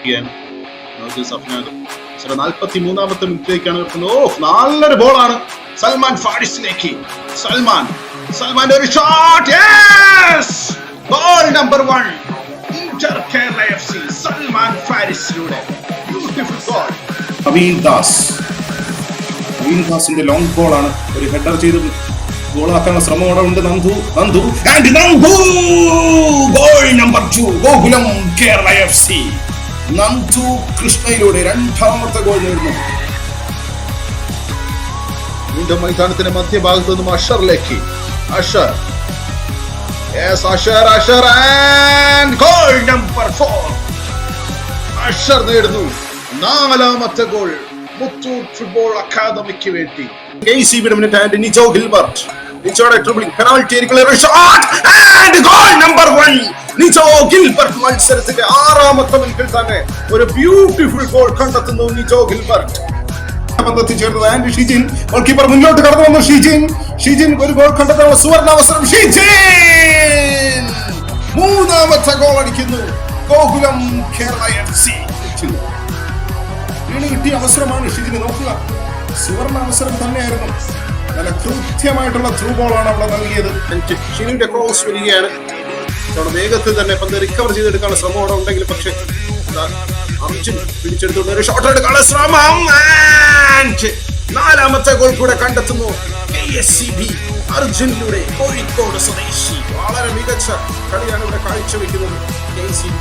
ചെയ്യാൻ സഫ്നാദ് 43-ാമത്തെ മിനിറ്റിലേക്കാണ് കിട്ടുന്നത്. നല്ലൊരു ബോളാണ് സൽമാൻ ഫാരിസിലേക്ക്. സൽമാന്റെ ഒരു shot, goal number 1 inter Kerala FC. Salman ഫാരിസിലൂടെ ബ്യൂട്ടിഫുൾ ഗോൾ. നവീൻ ദാസിന്റെ ലോങ് ബോളാണ്, ഒരു ഹെഡർ ചെയ്ത് ഗോളാക്കാനുള്ള ശ്രമം അവിടെ ഉണ്ട്. Nandu goal number 2 Gokulam Kerala FC. Nandu കൃഷ്ണയിലൂടെ 2ാമത്തെ ഗോൾ നേടുന്നു. വീണ്ടും മൈതാനത്തിന്റെ മധ്യഭാഗത്ത് നിന്നും അഷറിലേക്ക്. അഷർ and goal number 4. അഷർ നേടുന്നു 4ാമത്തെ ഗോൾ മുത്തൂറ്റ് ഫുട്ബോൾ അക്കാദമിക്ക് വേണ്ടി. KCBയുടെ മുന്നിൽ ആൻഡ് നിച്ചോയുടെ ട്രിബിളിംഗ് പെനാൽറ്റി ആയിരിക്കുന്ന shot and goal number 1 Nicho Gilbert. മത്സരത്തിന്റെ 6ാമത്തെ മിനിറ്റിൽ തന്നെ ഒരു ബ്യൂട്ടിഫുൾ ഗോൾ കണ്ടെത്തുന്നു നിച്ചോ ഗിൽബർട്ട്. ചേർന്നത് ആൻഡ് ഷിജിൻ, ഗോൾ കീപ്പർ മുന്നോട്ട് കടന്നു വന്നു. ഷിജിൻ ഒരു ഗോൾ കണ്ടെത്താനുള്ള സുവർണ അവസരം. ഷിജിൻ 3ാമത്തെ ഗോൾ അടിക്കുന്നു ഗോകുലം കേരള FC. വീണ് കിട്ടിയ അവസരമാണ് ഷിജിന്. നോക്കുക, സുവർണ അവസരം തന്നെയായിരുന്നു. നല്ല കൃത്യമായിട്ടുള്ള ത്രൂ ബോളാണ് അവിടെ നൽകിയത്. ഷിനുവിന്റെ ക്രോസ് വരികയാണ്. വേഗത്തിൽ തന്നെ പന്ത് റിക്കവർ ചെയ്തെടുക്കാനുള്ള ശ്രമം അവിടെ ഉണ്ടെങ്കിൽ, പക്ഷേ അർജുൻ പിടിച്ചെടുത്തുകൊണ്ട് ഒരു ഷോട്ട് എടുക്കാനുള്ള ശ്രമം. 4ാമത്തെ ഗോൾ കൂടെ കണ്ടെത്തുന്നു KSCB അർജുനിലൂടെ. കോഴിക്കോട് സ്വദേശി വളരെ മികച്ച കളിയാണ് ഇവിടെ കാഴ്ചവെക്കുന്നത് KSCB.